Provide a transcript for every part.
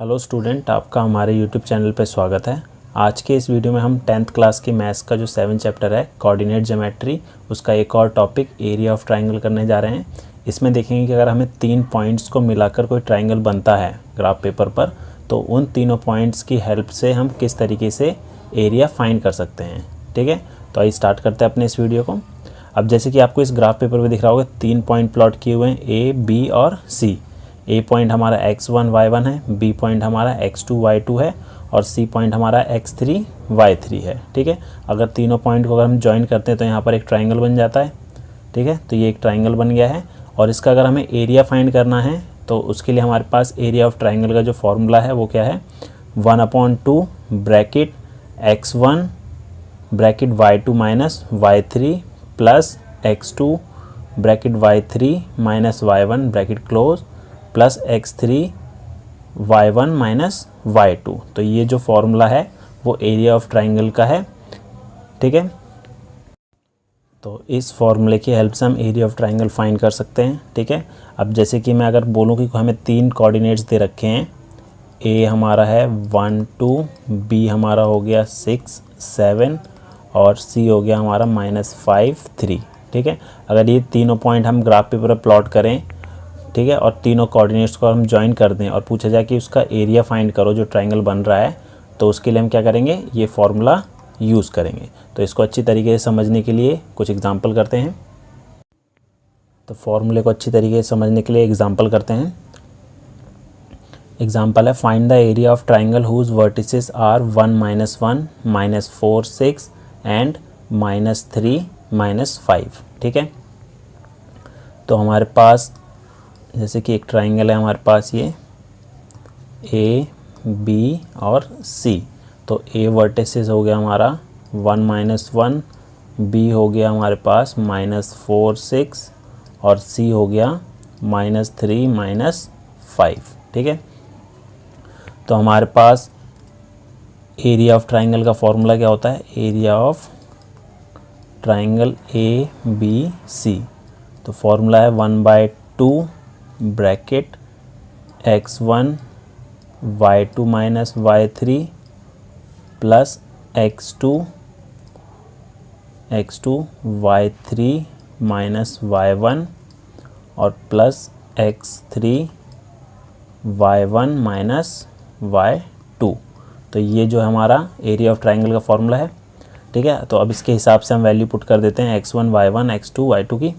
Hello student, आपका हमारे YouTube channel पे स्वागत है। आज के इस वीडियो में हम 10th क्लास की मैथ्स का जो 7 चैप्टर है कोऑर्डिनेट ज्योमेट्री, उसका एक और टॉपिक एरिया ऑफ ट्राइंगल करने जा रहे हैं। इसमें देखेंगे कि अगर हमें 3 पॉइंट्स को मिलाकर कोई ट्राइंगल बनता है ग्राफ पेपर पर, तो उन तीनों पॉइंट्स की हेल्प से हम किस तरीके से एरिया फाइंड कर सकते हैं। ठीक है, तो आइए स्टार्ट करते हैं अपने इस वीडियो को। अब जैसे कि आपको इस ग्राफ पेपर में दिख रहा होगा 3 पॉइंट प्लॉट किए हुए हैं, ए, बी और सी। ए पॉइंट हमारा x1 y1 है, बी पॉइंट हमारा x2 y2 है और सी पॉइंट हमारा x3 y3 है। ठीक है, अगर तीनों पॉइंट को अगर हम ज्वाइन करते हैं तो यहाँ पर एक ट्राइंगल बन जाता है। ठीक है, तो ये एक ट्राइंगल बन गया है और इसका अगर हमें एरिया फाइंड करना है तो उसके लिए हमारे पास एरिया ऑफ ट्राइंगल का जो फॉर्मूला है वो क्या है, 1/2 bracket x1 bracket y2 minus y3 plus x2 bracket y3 minus y1 bracket close plus x3 y1 minus y2। तो ये जो फॉर्मूला है वो एरिया ऑफ ट्राइंगल का है। ठीक है, तो इस फॉर्मूले की हेल्प से हम एरिया ऑफ ट्राइंगल फाइंड कर सकते हैं। ठीक है, अब जैसे कि मैं अगर बोलूँ कि हमें 3 कोऑर्डिनेट्स दे रखे हैं, ए हमारा है 1 2, बी हमारा हो गया 6 7 और सी हो गया हमारा -5 3। ठीक है, अगर ये तीनों पॉइंट हम ग्राफ पेपर पर प्लॉट करें, ठीक है, और तीनों कोऑर्डिनेट्स को हम ज्वाइन कर दें और पूछा जाए कि उसका एरिया फाइंड करो जो ट्राइंगल बन रहा है, तो उसके लिए हम क्या करेंगे, ये फॉर्मूला यूज़ करेंगे। तो इसको अच्छी तरीके से समझने के लिए कुछ एग्जांपल करते हैं। तो फॉर्मूले को अच्छी तरीके से समझने के लिए एग्जांपल करते हैं। एग्जांपल है, find the area of triangle whose vertices are 1 -1 -4 6 and -3 -5। ठीक है, तो हमारे पास जैसे कि एक ट्राइंगल है हमारे पास, ये ए बी और सी। तो ए वर्टिसेस हो गया हमारा 1 -1, बी हो गया हमारे पास -4 6 और सी हो गया -3 -5। ठीक है, तो हमारे पास एरिया ऑफ ट्राइंगल का फॉर्मूला क्या होता है, area of triangle A B C. तो फॉर्मूला है 1/2 bracket x1 y2 minus y3 plus x2 y3 minus y1 और plus x3 y1 minus y2। तो ये जो हमारा एरिया ऑफ ट्राइंगल का फॉर्मूला है। ठीक है, तो अब इसके हिसाब से हम वैल्यू पुट कर देते हैं x1 y1 x2 y2 की।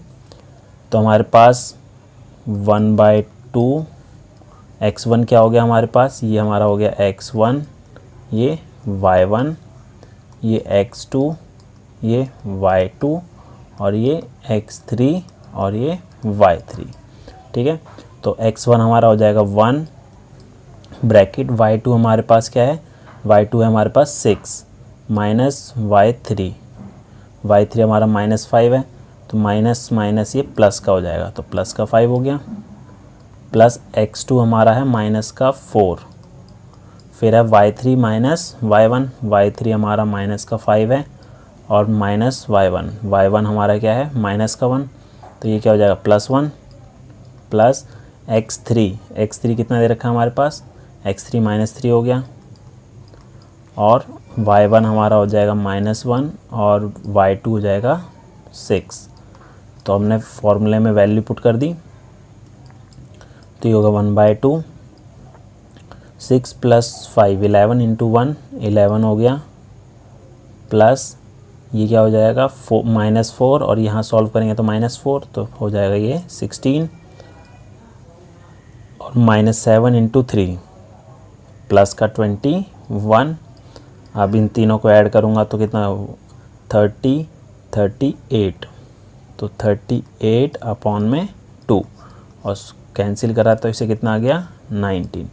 तो हमारे पास 1/2 x1 क्या हो गया हमारे पास, ये हमारा हो गया x1, ये y1, ये x2, ये y2 और ये x3 और ये y3। ठीक है, तो x1 हमारा हो जाएगा 1 ब्रैकेट y2 हमारे पास क्या है, y2 है हमारे पास 6 माइनस y3 हमारा -5 है, तो माइनस माइनस ये प्लस का हो जाएगा, तो प्लस का 5 हो गया, प्लस x2 हमारा है -4, फिर है y3 माइनस y1, y3 हमारा -5 है और माइनस y1 हमारा क्या है -1, तो ये क्या हो जाएगा +1 प्लस x3 कितना दे रखा है हमारे पास, x3 -3 हो गया और y1 हमारा हो जाएगा -1 और y2 हो जाएगा 6। तो हमने फॉर्मूले में वैल्यू पुट कर दी, तो ये होगा 1/2 6 + 5 11 × 1 11 हो गया, प्लस ये क्या हो जाएगा -4 और यहाँ सॉल्व करेंगे तो -4, तो हो जाएगा ये 16 और -7 × 3 प्लस का 21। अब इन तीनों को ऐड करूँगा तो कितना 38, तो 38/2 और कैंसिल करा तो इसे कितना आ गया 19।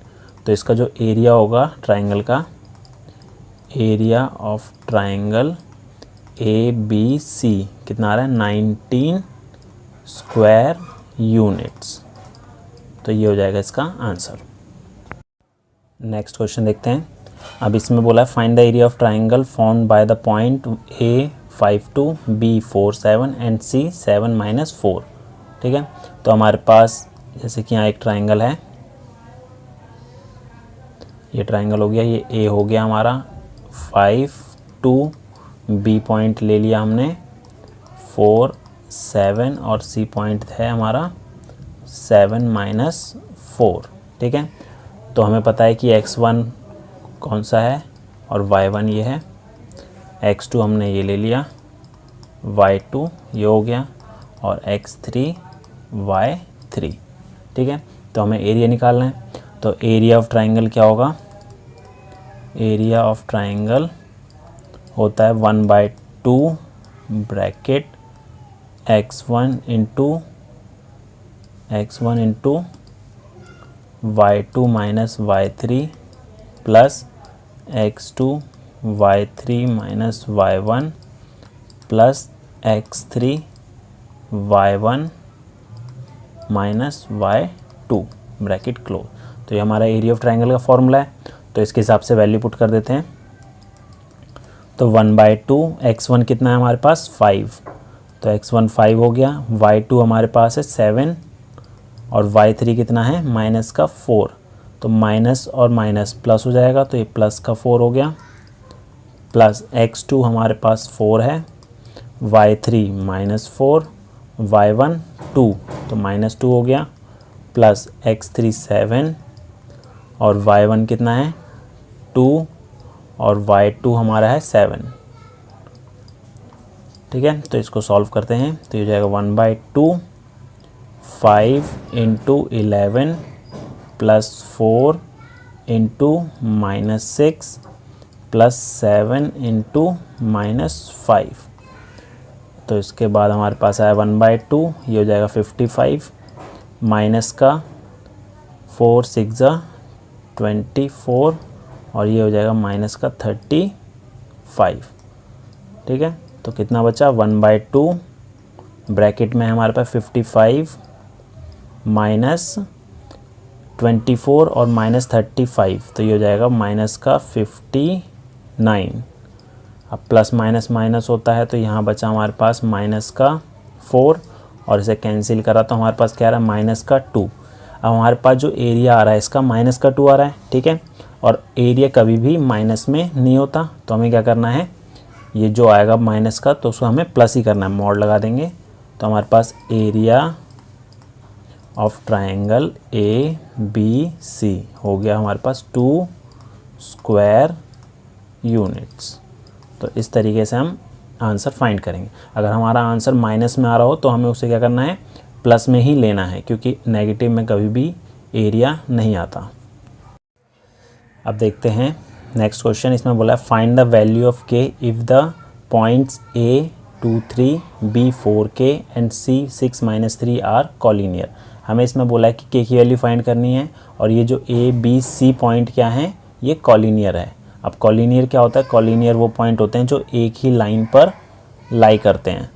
तो इसका जो एरिया होगा ट्राइंगल का, area of triangle A B C कितना आ रहा है 19 स्क्वायर यूनिट्स। तो ये हो जाएगा इसका आंसर। नेक्स्ट क्वेश्चन देखते हैं। अब इसमें बोला है find the area of triangle formed by the point A 5 2 B 4 7 and C 7 -4। ठीक है, तो हमारे पास जैसे कि यहाँ एक ट्राइंगल है, ये ट्राइंगल हो गया, ये ए हो गया हमारा 5 2, बी पॉइंट ले लिया हमने 4 7 और सी पॉइंट है हमारा 7 -4। ठीक है, तो हमें पता है कि x1 कौन सा है और y1 ये है, x2 हमने ये ले लिया, y2 ये हो गया और x3 y3। ठीक है, तो हमें एरिया निकालना है। तो एरिया ऑफ ट्राइंगल क्या होगा, एरिया ऑफ ट्राइंगल होता है 1/2 bracket x1 into y2 minus y3 plus x2 y3 minus y1 plus x3 y1 minus y2 bracket close. तो ये हमारा एरिया ऑफ ट्राइंगल का फॉर्मूला है। तो इसके हिसाब से वैल्यू पुट कर देते हैं। तो 1/2 x1 कितना है हमारे पास 5, तो x1 5 हो गया, y2 हमारे पास है 7 और y3 कितना है माइनस का 4, तो माइनस और माइनस प्लस हो जाएगा, तो ये प्लस का 4 हो गया, प्लस x2 हमारे पास 4 है, y3 -4, y1 2, तो -2 हो गया, प्लस x3 7 और y1 कितना है 2 और y2 हमारा है 7। ठीक है, तो इसको सॉल्व करते हैं। तो ये हो जाएगा 1/2 5 into 11 plus 4 into -6 plus 7 into -5। तो इसके बाद हमारे पास आया 1/2, ये हो जाएगा 55 माइनस का 4 6 24 और ये हो जाएगा माइनस का 35। ठीक है, तो कितना बचा 1/2 ब्रैकेट में हमारे पास 55 माइनस 24 और माइनस 35, तो ये हो जाएगा माइनस का 59। अब प्लस माइनस माइनस होता है, तो यहाँ बचा हमारे पास माइनस का 4 और इसे कैंसिल करा तो हमारे पास क्या आ रहा है माइनस का 2। अब हमारे पास जो एरिया आ रहा है इसका माइनस का 2 आ रहा है। ठीक है, और एरिया कभी भी माइनस में नहीं होता, तो हमें क्या करना है, ये जो आएगा माइनस का तो उसको हमें प्लस ही करना है, मॉड लगा देंगे। तो हमारे पास एरिया ऑफ ट्राइंगल ABC हो गया हमारे पास 2 स्क्वायर यूनिट्स। तो इस तरीके से हम आंसर फाइंड करेंगे। अगर हमारा आंसर माइनस में आ रहा हो तो हमें उसे क्या करना है, प्लस में ही लेना है, क्योंकि नेगेटिव में कभी भी एरिया नहीं आता। अब देखते हैं नेक्स्ट क्वेश्चन। इसमें बोला है find the value of k if the points A 2 3 B 4k and C 6 -3 are collinear. हमें इसमें बोला है कि k की वैल्यू फाइंड करनी है और ये जो A B C पॉइंट क्या हैं, ये कॉलिनियर है। अब कॉलिनियर क्या होता है, कॉलिनियर वो पॉइंट होते हैं जो एक ही लाइन पर लाई करते हैं,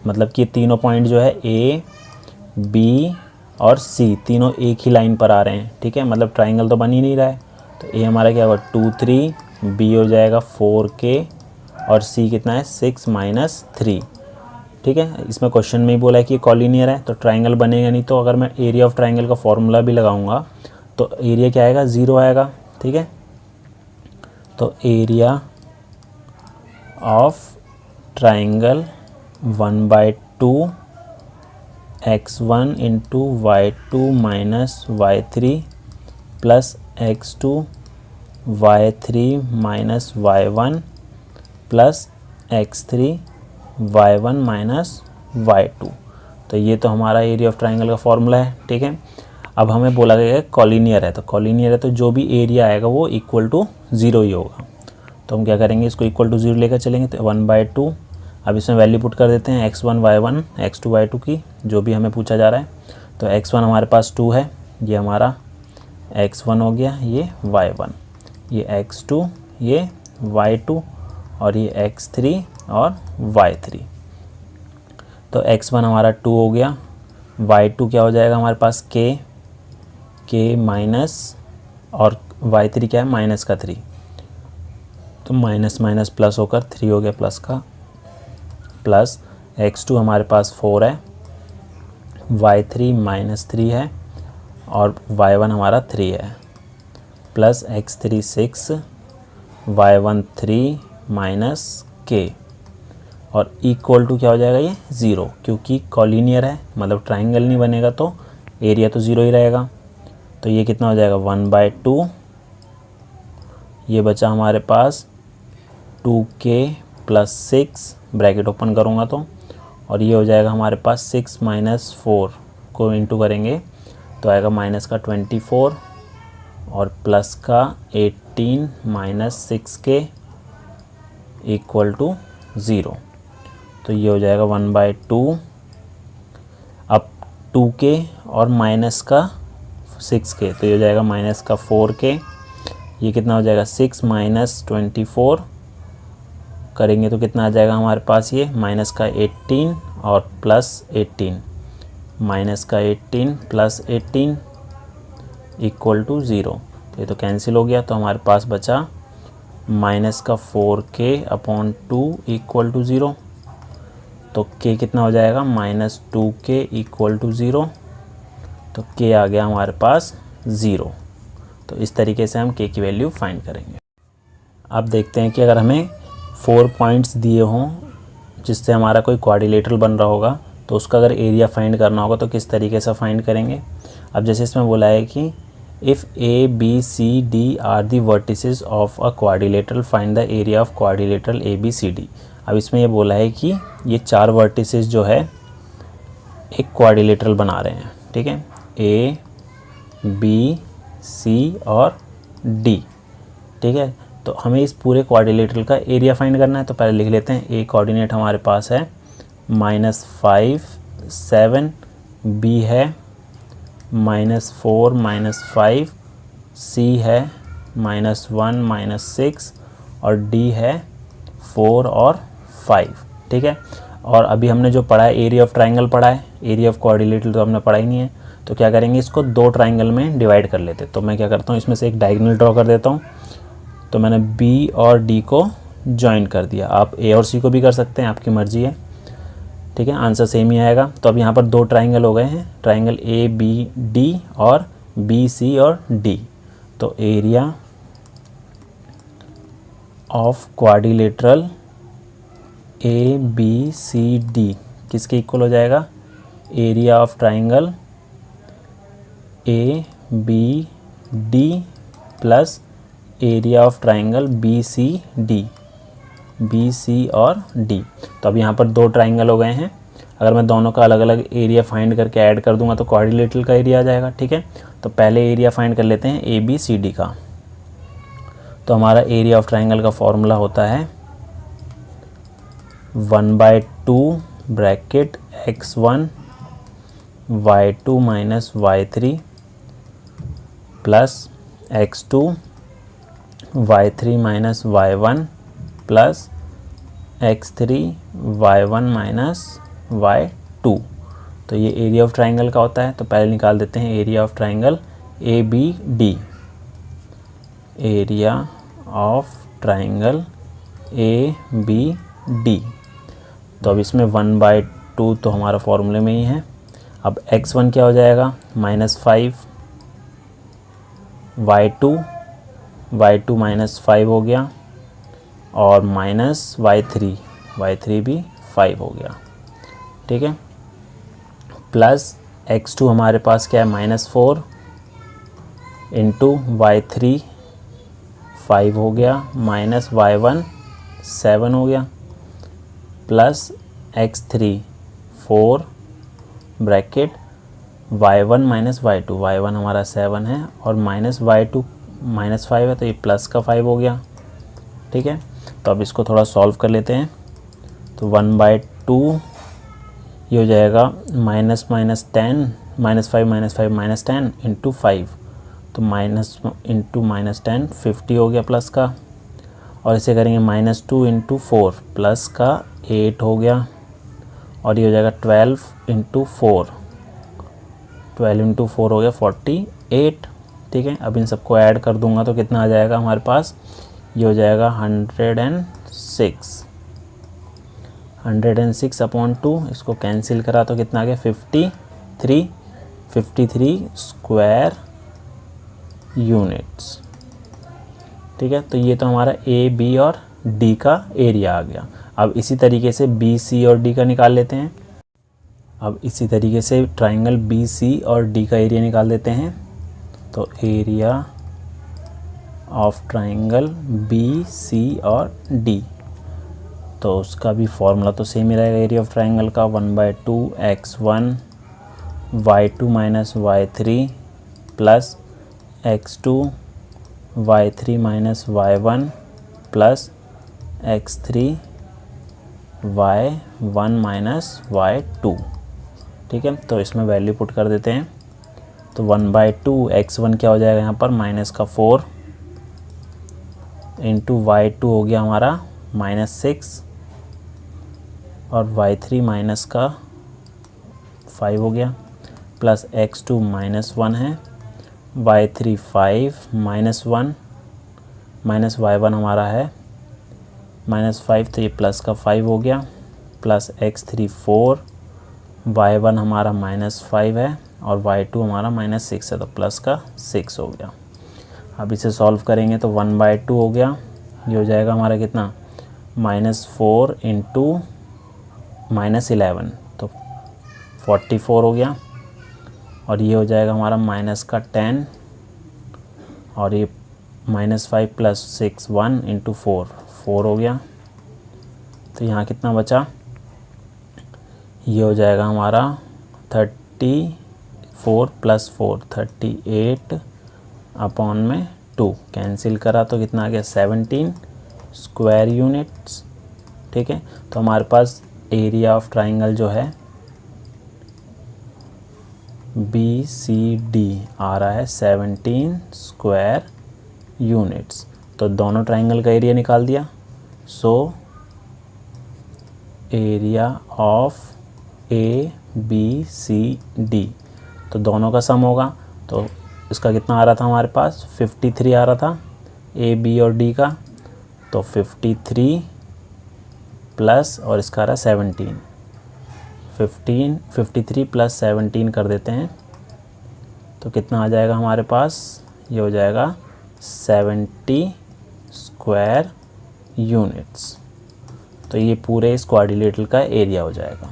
मतलब कि तीनों पॉइंट जो है A B और C तीनों एक ही लाइन पर आ रहे हैं। ठीक है, मतलब ट्राइंगल तो बन ही नहीं रहा है। तो A हमारा क्या होगा 2 3, B हो जाएगा 4k और C कितना है 6 -3। ठीक है, इसमें क्वेश्चन में ही बोला है कि कॉलिनियर है तो ट्राइंगल बनेगा नहीं। तो अगर मैं एरिया ऑफ ट्राइंगल का फॉर्मूला भी लगाऊंगा तो एरिया क्या आएगा 0 आएगा। ठीक है, तो area of triangle 1/2 x1 into y2 minus y3 plus x2 y3 minus y1 plus x3 y1 minus y2। तो ये तो हमारा एरिया ऑफ ट्राइंगल का फॉर्मूला है। ठीक है, अब हमें बोला गया है कॉलिनियर है, तो कॉलिनियर है तो जो भी एरिया आएगा वो इक्वल टू 0 ही होगा। तो हम क्या करेंगे, इसको इक्वल टू 0 लेकर चलेंगे। तो 1/2, अब इसमें वैल्यू पुट कर देते हैं x1 y1 x2 y2 की, जो भी हमें पूछा जा रहा है। तो x1 हमारे पास 2 है, ये हमारा x1 हो गया, ये y1, ये x2, ये y2 और ये x3 और y3। तो x1 हमारा 2 हो गया, y2 क्या हो जाएगा हमारे पास k माइनस और y3 क्या है माइनस का 3, तो माइनस माइनस प्लस होकर 3 हो गया प्लस का, प्लस x2 हमारे पास 4 है, y3 -3 है और y1 हमारा 3 है, plus x3 6, y1 3 minus k, और इक्वल टू क्या हो जाएगा ये 0, क्योंकि कॉलिनियर है मतलब ट्राइंगल नहीं बनेगा तो एरिया तो 0 ही रहेगा। तो ये कितना हो जाएगा 1/2, ये बचा हमारे पास 2k प्लस 6 ब्रैकेट ओपन करूँगा तो, और ये हो जाएगा हमारे पास 6 माइनस 4 को इंटू करेंगे तो आएगा माइनस का 24 और प्लस का 18 माइनस 6k इक्वल टू 0। तो ये हो जाएगा 1/2। अब 2k और माइनस का 6k, तो ये हो जाएगा माइनस का 4k। ये कितना हो जाएगा 6 माइनस 24 करेंगे तो कितना आ जाएगा हमारे पास, ये माइनस का 18 और प्लस 18, माइनस का 18 प्लस 18 इक्वल टू 0। ये तो कैंसिल हो गया, तो हमारे पास बचा माइनस का 4k अपॉन 2 इक्वल टू 0। तो k कितना हो जाएगा माइनस 2k इक्वल टू 0। तो k आ गया हमारे पास 0। तो इस तरीके से हम k की वैल्यू फाइंड करेंगे। अब देखते हैं कि अगर हमें 4 पॉइंट्स दिए हों जिससे हमारा कोई क्वाड्रिलेटरल बन रहा होगा तो उसका अगर एरिया फाइंड करना होगा तो किस तरीके से फाइंड करेंगे। अब जैसे इसमें बोला है कि if A B C D are the vertices of a quadrilateral find the area of quadrilateral A B C D. अब इसमें ये बोला है कि ये 4 वर्टिसेस जो है एक क्वाड्रिलेटरल बना रहे हैं, ठीक है, ए बी सी और डी, ठीक है। तो हमें इस पूरे क्वाड्रिलेटरल का एरिया फाइंड करना है। तो पहले लिख लेते हैं, ए कोऑर्डिनेट हमारे पास है -5 7, बी है -4 -5, सी है -1 -6 और डी है 4 और 5, ठीक है। और अभी हमने जो पढ़ा है एरिया ऑफ ट्राइंगल पढ़ा है, एरिया ऑफ क्वाड्रिलेटरल तो हमने पढ़ा ही नहीं है। तो क्या करेंगे, इसको 2 ट्राइंगल में डिवाइड कर लेते। तो मैं क्या करता हूँ, इसमें से एक डायगोनल ड्रॉ कर देता हूँ। तो मैंने बी और डी को ज्वाइन कर दिया। आप ए और सी को भी कर सकते हैं, आपकी मर्जी है, ठीक है, आंसर सेम ही आएगा। तो अब यहाँ पर 2 ट्राइंगल हो गए हैं, ट्राइंगल ए बी डी और बी सी और डी। तो area of quadrilateral A B C D किसके इक्वल हो जाएगा, area of triangle A B D plus area of triangle B C D, B C और डी। तो अब यहाँ पर 2 ट्राइंगल हो गए हैं। अगर मैं दोनों का अलग अलग एरिया फाइंड करके ऐड कर दूंगा तो क्वाड्रिलेटरल का एरिया आ जाएगा, ठीक है। तो पहले एरिया फाइंड कर लेते हैं ए बी सी डी का। तो हमारा एरिया ऑफ ट्राइंगल का फॉर्मूला होता है 1/2 bracket x1 y2 minus y3 plus x2 y3 minus y1 plus x3 y1 minus y2। तो ये एरिया ऑफ ट्राइंगल का होता है। तो पहले निकाल देते हैं area of triangle A B D, area of triangle A B D. तो अब इसमें 1/2 तो हमारा फॉर्मूले में ही है। अब x1 क्या हो जाएगा -5, y2 -5 हो गया और माइनस y3 भी 5 हो गया, ठीक है, प्लस x2 हमारे पास क्या है -4 इंटू y3 5 हो गया माइनस y1 7 हो गया plus x3 4 bracket y1 minus y2, y1 हमारा 7 है और माइनस y2 -5 है तो ये प्लस का 5 हो गया, ठीक है। तो अब इसको थोड़ा सॉल्व कर लेते हैं। तो 1/2 ये हो जाएगा -5 10 इंटू 5, तो माइनस इंटू -10 50 हो गया प्लस का, और इसे करेंगे -2 इंटू 4 प्लस का 8 हो गया, और ये हो जाएगा 12 इंटू 4 हो गया 48, ठीक है। अब इन सबको ऐड कर दूंगा तो कितना आ जाएगा हमारे पास, ये हो जाएगा 106 अपॉन 2, इसको कैंसिल करा तो कितना आ गया 53 स्क्वायर यूनिट्स, ठीक है। तो ये तो हमारा ए बी और डी का एरिया आ गया। अब इसी तरीके से बी सी और डी का निकाल लेते हैं। अब इसी तरीके से ट्राइंगल बी सी और डी का एरिया निकाल देते हैं। तो area of triangle B C और डी, तो उसका भी फॉर्मूला तो सेम ही रहेगा एरिया ऑफ ट्राइंगल का, 1/2 x1 y2 minus y3 plus x2 y3 minus y1 plus x3 y1 minus y2। ठीक है, तो इसमें वैल्यू पुट कर देते हैं। तो 1/2 x1 क्या हो जाएगा यहाँ पर, माइनस का 4 इंटू y2 हो गया हमारा -6 और y3 माइनस का 5 हो गया, प्लस x2 -1 है, y3 5 -1 माइनस y1 हमारा है -5, तो ये प्लस का 5 हो गया, प्लस x3 4, y1 हमारा -5 है और y2 हमारा -6 है, तो प्लस का 6 हो गया। अब इसे सॉल्व करेंगे तो 1/2 हो गया, ये हो जाएगा हमारा कितना, -4 इंटू -11, तो 44 हो गया, और ये हो जाएगा हमारा माइनस का 10 और ये -5 प्लस 6 1 इंटू 4 हो गया। तो यहाँ कितना बचा, ये हो जाएगा हमारा 34 प्लस 4 38 अपॉन में 2, कैंसिल करा तो कितना आ गया 17 स्क्वायर यूनिट्स। ठीक है, तो हमारे पास एरिया ऑफ ट्राइंगल जो है बी सी डी आ रहा है 17 स्क्वायर यूनिट्स। तो दोनों ट्राइंगल का एरिया निकाल दिया। So area of A B C D, तो दोनों का सम होगा, तो इसका कितना आ रहा था हमारे पास 53 आ रहा था ए बी और डी का, तो 53 प्लस और इसका आ रहा 17, 53 प्लस 17 कर देते हैं, तो कितना आ जाएगा हमारे पास, ये हो जाएगा 70 स्क्वायर यूनिट्स। तो ये पूरे इस क्वाड्रिलेटरल का एरिया हो जाएगा।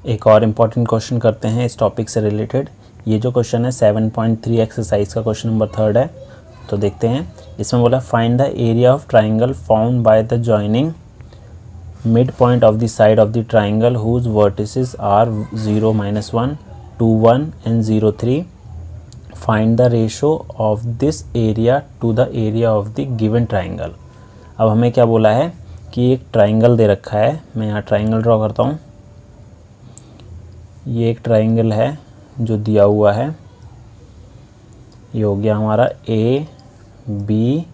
एक और इम्पॉर्टेंट क्वेश्चन करते हैं इस टॉपिक से रिलेटेड। ये जो क्वेश्चन है 7.3 एक्सरसाइज का क्वेश्चन नंबर 3 है। तो देखते हैं, इसमें बोला find the area of triangle found by the joining mid point of the side of the triangle whose vertices are 0 -1 2 1 and 0 3। Find the ratio of this area to the area of the given triangle. अब हमें क्या बोला है कि एक triangle दे रखा है, मैं यहाँ ट्राइंगल ड्रॉ करता हूँ। ये एक ट्राइंगल है जो दिया हुआ है, ये हो गया हमारा ए बी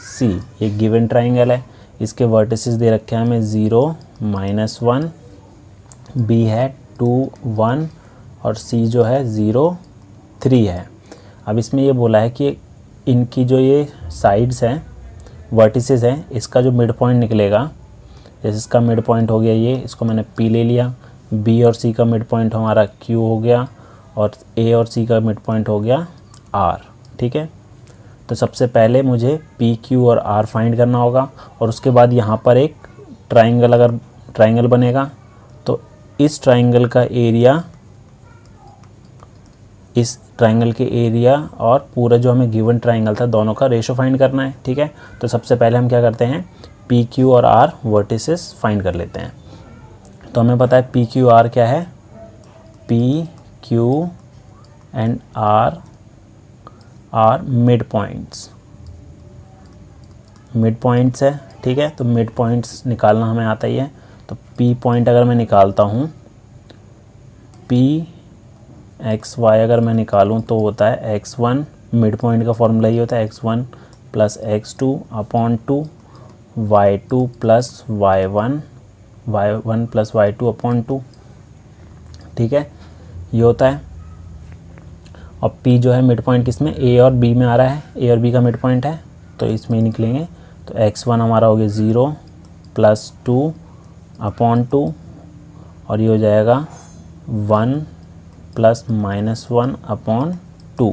सी, ये गिवन ट्राइंगल है। इसके वर्टिसेस दे रखे हैं हमें 0 -1, बी है 2 1 और सी जो है 0 3 है। अब इसमें ये बोला है कि इनकी जो ये साइड्स हैं, वर्टिसेस हैं, इसका जो मिड पॉइंट निकलेगा, जैसे इसका मिड पॉइंट हो गया ये, इसको मैंने पी ले लिया, बी और सी का मिड पॉइंट हमारा क्यू हो गया और ए और सी का मिड पॉइंट हो गया आर। ठीक है, तो सबसे पहले मुझे पी क्यू और आर फाइंड करना होगा, और उसके बाद यहाँ पर एक ट्राइंगल, अगर ट्राइंगल बनेगा तो इस ट्राइंगल का एरिया, इस ट्राइंगल के एरिया और पूरा जो हमें गिवन ट्राइंगल था दोनों का रेशो फाइंड करना है। ठीक है, तो सबसे पहले हम क्या करते हैं, पी क्यू और आर वर्टिसेस फाइंड कर लेते हैं। तो हमें पता है पी क्यू आर क्या है, P Q and R mid points, mid points है। ठीक है, तो मिड पॉइंट्स निकालना हमें आता ही है। तो पी पॉइंट अगर मैं निकालता हूँ, पी एक्स वाई अगर मैं निकालूँ तो होता है x1, मिड पॉइंट का फॉर्मूला ये होता है x1 plus x2 upon 2, y2 plus y1 plus y2 upon 2। ठीक है, ये होता है। और p जो है मिड पॉइंट किस में, a और b में आ रहा है, a और b का मिड पॉइंट है, तो इसमें ही निकलेंगे। तो x1 हमारा हो गया 0 प्लस 2 अपॉन 2, और ये हो जाएगा 1 प्लस -1 अपॉन 2।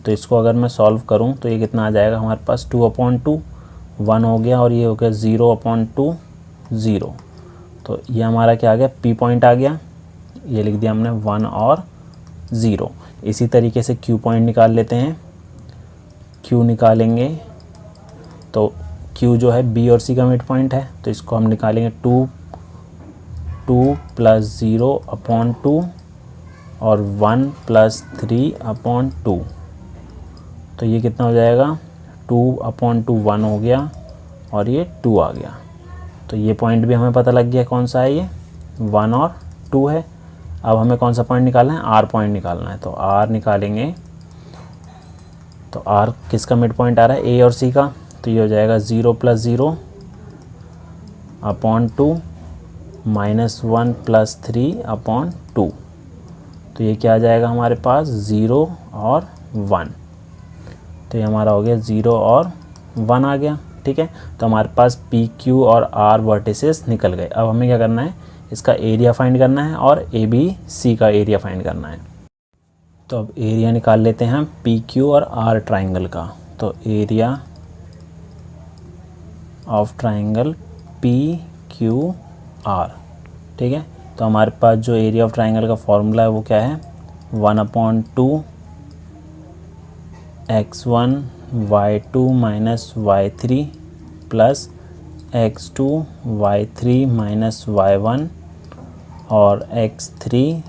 तो इसको अगर मैं सॉल्व करूं तो ये कितना आ जाएगा हमारे पास 2/2 1 हो गया और ये हो गया 0/2 0। तो ये हमारा क्या आ गया, पी पॉइंट आ गया, ये लिख दिया हमने 1 और 0। इसी तरीके से क्यू पॉइंट निकाल लेते हैं। क्यू निकालेंगे तो क्यू जो है बी और सी का मिड पॉइंट है, तो इसको हम निकालेंगे 2 + 0/2 और 1 + 3/2। तो ये कितना हो जाएगा, 2/2 1 हो गया और ये 2 आ गया। तो ये पॉइंट भी हमें पता लग गया कौन सा है, ये 1 और 2 है। अब हमें कौन सा पॉइंट निकालना है, आर पॉइंट निकालना है। तो आर निकालेंगे तो आर किसका मिड पॉइंट आ रहा है, ए और सी का। तो ये हो जाएगा 0 + 0/2 -1 + 3/2। तो ये क्या आ जाएगा हमारे पास, 0 और 1। तो ये हमारा हो गया 0 और 1 आ गया। ठीक है, तो हमारे पास पी क्यू और आर वर्टिसेस निकल गए। अब हमें क्या करना है, इसका एरिया फाइंड करना है और ए बी सी का एरिया फाइंड करना है। तो अब एरिया निकाल लेते हैं हम पी क्यू और आर ट्राइंगल का। तो area of triangle P Q are. ठीक है, तो हमारे पास जो एरिया ऑफ ट्राइंगल का फॉर्मूला है वो क्या है, 1/2 x1 y2 - y3 plus x2 y3 - y1 और x3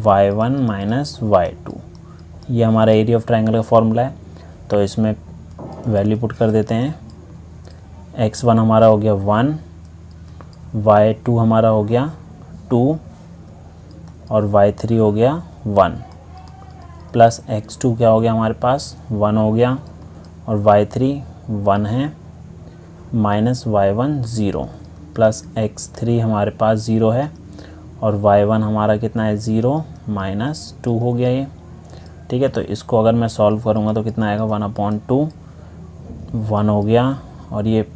y1 - y2। ये हमारा एरिया ऑफ ट्राइंगल का फॉर्मूला है। तो इसमें वैल्यू पुट कर देते हैं। x1 हमारा हो गया 1, y2 हमारा हो गया 2 और y3 हो गया 1 प्लस x2 क्या हो गया हमारे पास, 1 हो गया और y3 1 है माइनस y1 0 प्लस x3 हमारे पास 0 है और y1 हमारा कितना है, 0 - 2 हो गया ये। ठीक है, तो इसको अगर मैं सॉल्व करूँगा तो कितना आएगा, 1/2 1 हो गया और ये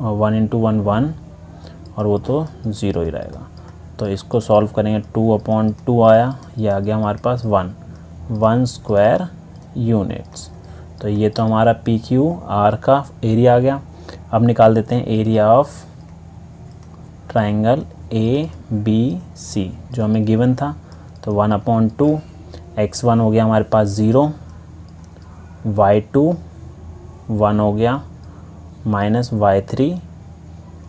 1 × 1 1 और वो तो 0 ही रहेगा। तो इसको सॉल्व करेंगे, 2/2 आया, ये आ गया हमारे पास 1 स्क्वायर यूनिट्स। तो ये तो हमारा पी क्यू आर का एरिया आ गया। अब निकाल देते हैं area of triangle A B C जो हमें गिवन था। तो 1/2 x1 हो गया हमारे पास 0, y2 1 हो गया माइनस y3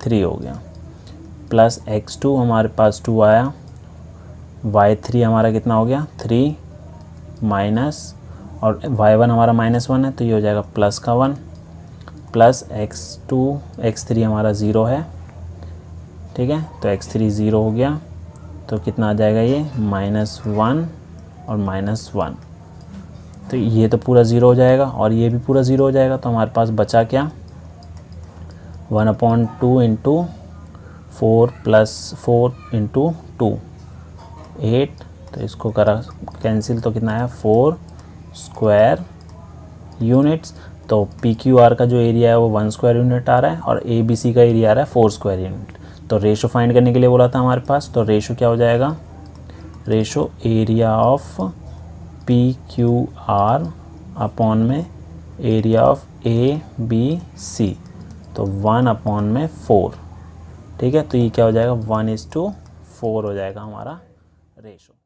3 हो गया प्लस x2 हमारे पास 2 आया, y3 हमारा कितना हो गया 3 माइनस और y1 हमारा -1 है तो ये हो जाएगा प्लस का 1 प्लस x3 हमारा 0 है। ठीक है, तो x3 0 हो गया तो कितना आ जाएगा ये -1 और -1। तो ये तो पूरा 0 हो जाएगा और ये भी पूरा 0 हो जाएगा। तो हमारे पास बचा क्या, 1/2 × 4 + 4 × 2 8। तो इसको करा कैंसिल तो कितना आया 4 स्क्वायर यूनिट्स। तो पी क्यू आर का जो एरिया है वो 1 स्क्वायर यूनिट आ रहा है और ए बी सी का एरिया आ रहा है 4 स्क्वायर यूनिट। तो रेशो फाइंड करने के लिए बोला था हमारे पास, तो रेशो क्या हो जाएगा, ratio area of P Q R upon में area of A B C, तो 1/4। ठीक है, तो ये क्या हो जाएगा 1:4 हो जाएगा हमारा रेशो।